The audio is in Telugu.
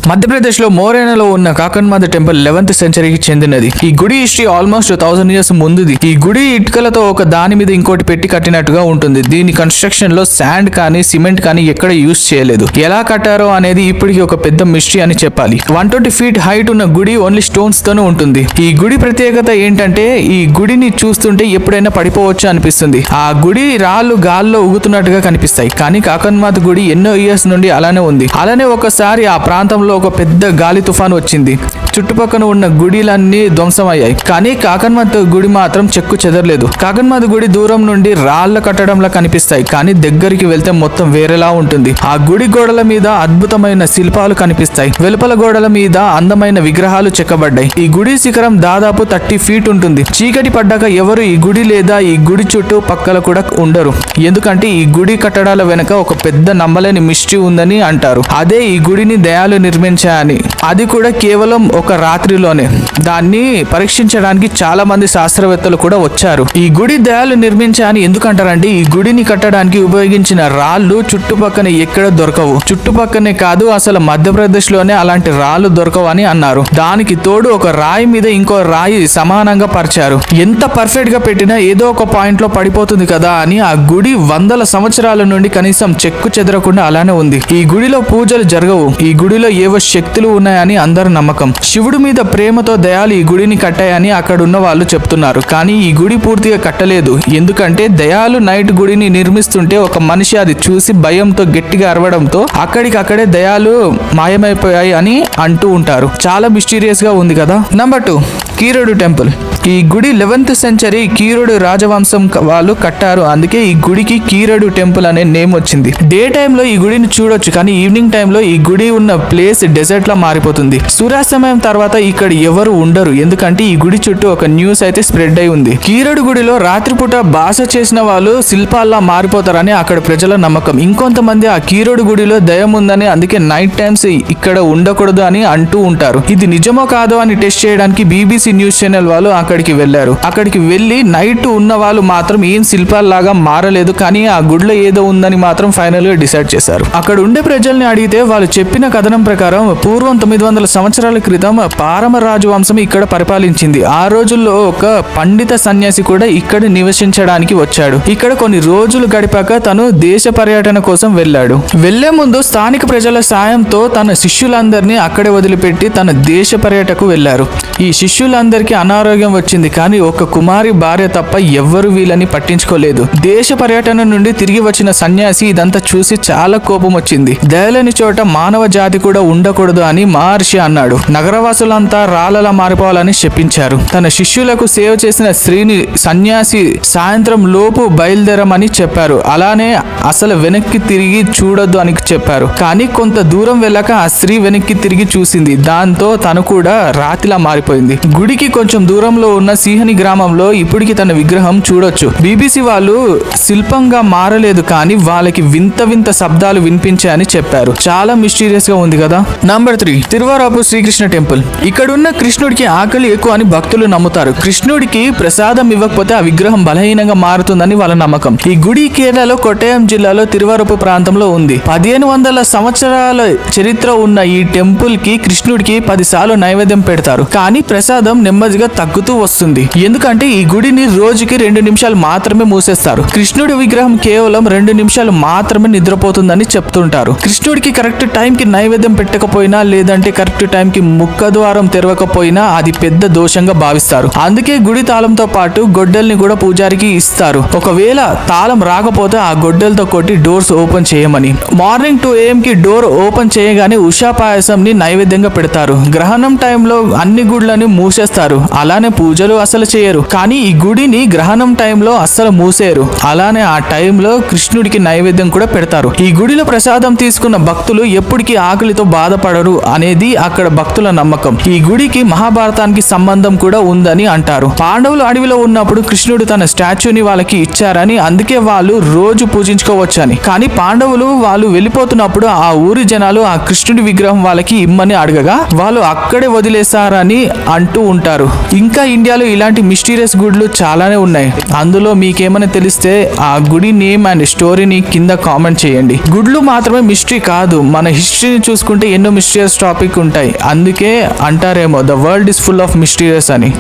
మధ్యప్రదేశ్ లో మోరేనాలో ఉన్న కాకన్మాత టెంపుల్ 11th సెంచరీకి చెందినది. ఈ గుడి హిస్టరీ ఆల్మోస్ట్ 1000 years ముందుది. ఈ గుడి ఇటుకలతో ఒక దాని మీద ఇంకోటి పెట్టి కట్టినట్టుగా ఉంటుంది. దీని కన్స్ట్రక్షన్ లో శాండ్ కానీ సిమెంట్ కానీ ఎక్కడ యూజ్ చేయలేదు. ఎలా కట్టారో అనేది ఇప్పటికి ఒక పెద్ద మిస్టరీ అని చెప్పాలి. 120 feet హైట్ ఉన్న గుడి ఓన్లీ స్టోన్స్ తోనే ఉంటుంది. ఈ గుడి ప్రత్యేకత ఏంటంటే ఈ గుడిని చూస్తుంటే ఎప్పుడైనా పడిపోవచ్చు అనిపిస్తుంది. ఆ గుడి రాళ్ళు గాల్లో ఊగుతున్నట్టుగా కనిపిస్తాయి. కానీ కాకన్మాత గుడి ఎన్నో ఇయర్స్ నుండి అలానే ఉంది. అలానే ఒకసారి ఆ ప్రాంతంలో ఒక పెద్ద గాలి తుఫాను వచ్చింది. చుట్టుపక్కల ఉన్న గుడిలన్నీ ధ్వంసమయ్యాయి. కానీ కాకన్మాత గుడి మాత్రం చెక్కు చెదరలేదు. కాకన్మాత గుడి దూరం నుండి రాళ్ల కట్టడంలా కనిపిస్తాయి. కానీ దగ్గరికి వెళ్తే మొత్తం వేరేలా ఉంటుంది. ఆ గుడి గోడల మీద అద్భుతమైన శిల్పాలు కనిపిస్తాయి. వెలుపల గోడల మీద అందమైన విగ్రహాలు చెక్కబడ్డాయి. ఈ గుడి శిఖరం దాదాపు 30 feet ఉంటుంది. చీకటి పడ్డాక ఎవరు ఈ గుడి లేదా ఈ గుడి చుట్టూ పక్కల కూడా ఉండరు. ఎందుకంటే ఈ గుడి కట్టడాల వెనక ఒక పెద్ద నమ్మలేని మిస్టరీ ఉందని అంటారు. అదే ఈ గుడిని దయాలు నిర్మించాయని. అది కూడా కేవలం ఒక రాత్రిలోనే. దాన్ని పరీక్షించడానికి చాలా మంది శాస్త్రవేత్తలు కూడా వచ్చారు. ఈ గుడి దయాలు నిర్మించాయని ఎందుకంటారంటే ఈ గుడిని కట్టడానికి ఉపయోగించిన రాళ్ళు చుట్టుపక్కన ఎక్కడ దొరకవు. చుట్టుపక్కనే కాదు అసలు మధ్యప్రదేశ్ లోనే అలాంటి రాళ్ళు దొరకవు అని అన్నారు. దానికి తోడు ఒక రాయి మీద ఇంకో రాయి సమానంగా పరిచారు. ఎంత పర్ఫెక్ట్ గా పెట్టినా ఏదో ఒక పాయింట్ లో పడిపోతుంది కదా అని ఆ గుడి వందల సంవత్సరాల నుండి కనీసం చెక్కు చెదరకుండా అలానే ఉంది. ఈ గుడిలో పూజలు జరగవు. ఈ గుడిలో ఏవో శక్తులు ఉన్నాయని అందరి నమ్మకం. శివుడి మీద ప్రేమతో దయాలు ఈ గుడిని కట్టాయని అక్కడ ఉన్న వాళ్ళు చెప్తున్నారు. కానీ ఈ గుడి పూర్తిగా కట్టలేదు. ఎందుకంటే దయాలు నైట్ గుడిని నిర్మిస్తుంటే ఒక మనిషి అది చూసి భయంతో గట్టిగా అరవడంతో అక్కడికక్కడే దయాలు మాయమైపోయాయి అని అంటూ ఉంటారు. చాలా మిస్టీరియస్ గా ఉంది కదా. నంబర్ 2 కీరడు టెంపుల్. ఈ గుడి 11th century కీరడు రాజవంశం వాళ్ళు కట్టారు. అందుకే ఈ గుడికి కీరడు టెంపుల్ అనే నేమ్ వచ్చింది. డే టైమ్ లో ఈ గుడిని చూడొచ్చు. కానీ ఈవినింగ్ టైమ్ లో ఈ గుడి ఉన్న ప్లేస్ డెజర్ట్ లా మారిపోతుంది. సూర్యాస్తమయం తర్వాత ఇక్కడ ఎవరు ఉండరు. ఎందుకంటే ఈ గుడి చుట్టూ ఒక న్యూస్ అయితే స్ప్రెడ్ అయి ఉంది. కీరడు గుడిలో రాత్రిపూట భాష చేసిన వాళ్ళు శిల్పాల్లా మారిపోతారని అక్కడ ప్రజల నమ్మకం. ఇంకొంతమంది ఆ కీరడు గుడిలో దయం ఉందని అందుకే నైట్ టైమ్స్ ఇక్కడ ఉండకూడదు అని అంటూ ఉంటారు. ఇది నిజమో కాదో అని టెస్ట్ చేయడానికి BBC న్యూస్ ఛానల్ వాళ్ళు అక్కడికి వెళ్లారు. అక్కడికి వెళ్లి నైట్ ఉన్న వాళ్ళు మాత్రం ఏం శిల్పాల్లాగా మారలేదు. కానీ ఆ గుడిలో ఏదో ఉందని మాత్రం ఫైనల్ గా డిసైడ్ చేశారు. అక్కడ ఉండే ప్రజల్ని అడిగితే వాళ్ళు చెప్పిన కథనం ప్రకారం పూర్వం 900 సంవత్సరాల క్రితం పారమ రాజవంశం ఇక్కడ పరిపాలించింది. ఆ రోజుల్లో ఒక పండిత సన్యాసి కూడా ఇక్కడ నివసించడానికి వచ్చాడు. ఇక్కడ కొన్ని రోజులు గడిపాక తను దేశ పర్యటన కోసం వెళ్ళాడు. వెళ్లే ముందు స్థానిక ప్రజల సాయంతో తన శిష్యులందరినీ అక్కడే వదిలిపెట్టి తన దేశ పర్యటనకు వెళ్లారు. ఈ శిష్యులందరికీ అనారోగ్యం వచ్చింది. కానీ ఒక కుమారి భార్య తప్ప ఎవ్వరు వీళ్ళని పట్టించుకోలేదు. దేశ పర్యటన నుండి తిరిగి వచ్చిన సన్యాసి ఇదంతా చూసి చాలా కోపం వచ్చింది. దయలేని చోట మానవ జాతి కూడా ఉండకూడదు అని మహర్షి అన్నాడు. నగరవాసులంతా రాళ్ళలా మారిపోవాలని చెప్పించారు. తన శిష్యులకు సేవ చేసిన స్త్రీని సన్యాసి సాయంత్రం లోపు బయలుదేరమని చెప్పారు. అలానే అసలు వెనక్కి తిరిగి చూడొద్దు అని చెప్పారు. కానీ కొంత దూరం వెళ్ళాక ఆ స్త్రీ వెనక్కి తిరిగి చూసింది. దాంతో తను కూడా రాతిలా మారిపోయింది. గుడికి కొంచెం దూరంలో ఉన్న సిహని గ్రామంలో ఇప్పటికి తన విగ్రహం చూడొచ్చు. BBC వాళ్ళు శిల్పంగా మారలేదు కానీ వాళ్ళకి వింత వింత శబ్దాలు వినిపించాయని చెప్పారు. చాలా మిస్టీరియస్ గా ఉంది కదా. Number 3 Thiruvarppu Sri Krishna temple. ఇక్కడున్న కృష్ణుడికి ఆకలి ఎక్కువ అని భక్తులు నమ్ముతారు. కృష్ణుడికి ప్రసాదం ఇవ్వకపోతే ఆ విగ్రహం బలహీనంగా మారుతుందని వాళ్ళ నమ్మకం. ఈ గుడి కేరళలో కొట్టయం జిల్లాలో తిరువారపు ప్రాంతంలో ఉంది. 1500 సంవత్సరాల చరిత్ర ఉన్న ఈ టెంపుల్ కి కృష్ణుడికి 10 సార్లు నైవేద్యం పెడతారు. కానీ ప్రసాదం నెమ్మదిగా తగ్గుతూ వస్తుంది. ఎందుకంటే ఈ గుడిని రోజుకి 2 నిమిషాలు మాత్రమే మూసేస్తారు. కృష్ణుడి విగ్రహం కేవలం 2 నిమిషాలు మాత్రమే నిద్రపోతుందని చెప్తుంటారు. కృష్ణుడికి కరెక్ట్ టైం కి నైవేద్యం పెట్టకపోయినా లేదంటే కరెక్ట్ టైం కి ముఖ ద్వారం తెరవకపోయినా అది పెద్ద దోషంగా భావిస్తారు. అందుకే గుడి తాళంతో పాటు గొడ్డల్ని కూడా పూజారికి ఇస్తారు. ఒకవేళ తాళం రాకపోతే ఆ గొడ్డలతో కొట్టి డోర్స్ ఓపెన్ చేయమని. మార్నింగ్ 2 AM కి డోర్ ఓపెన్ చేయగానే ఉషా పాయసం ని నైవేద్యంగా పెడతారు. గ్రహణం టైంలో అన్ని గుడ్లని మూసేస్తారు. అలానే పూజలు అసలు చేయరు. కానీ ఈ గుడిని గ్రహణం టైంలో అస్సలు మూసేరు. అలానే ఆ టైంలో కృష్ణుడికి నైవేద్యం కూడా పెడతారు. ఈ గుడిలో ప్రసాదం తీసుకున్న భక్తులు ఎప్పటికీ ఆకలితో బాధపడరు అనేది అక్కడ భక్తుల నమ్మకం. ఈ గుడికి మహాభారతానికి సంబంధం కూడా ఉందని అంటారు. పాండవులు అడవిలో ఉన్నప్పుడు కృష్ణుడు తన స్టాచ్యూని వాళ్ళకి ఇచ్చారని అందుకే వాళ్ళు రోజు పూజించుకోవచ్చని. కానీ పాండవులు వాళ్ళు వెళ్ళిపోతున్నప్పుడు ఆ ఊరి జనాలు ఆ కృష్ణుడి విగ్రహం వాళ్ళకి ఇమ్మని అడగగా వాళ్ళు అక్కడే వదిలేశారని అంటూ ఉంటారు. ఇంకా ఈ ఇండియాలో ఇలాంటి మిస్టీరియస్ గుడులు చాలానే ఉన్నాయి. అందులో మీకేమైనా తెలిస్తే ఆ గుడి నేమ్ అండ్ స్టోరీని కింద కామెంట్ చేయండి. గుడ్లు మాత్రమే మిస్టరీ కాదు, మన హిస్టరీని చూసుకుంటే ఎన్నో మిస్టీరియస్ టాపిక్ ఉంటాయి. అందుకే అంటారేమో the world is full of mysterious అని.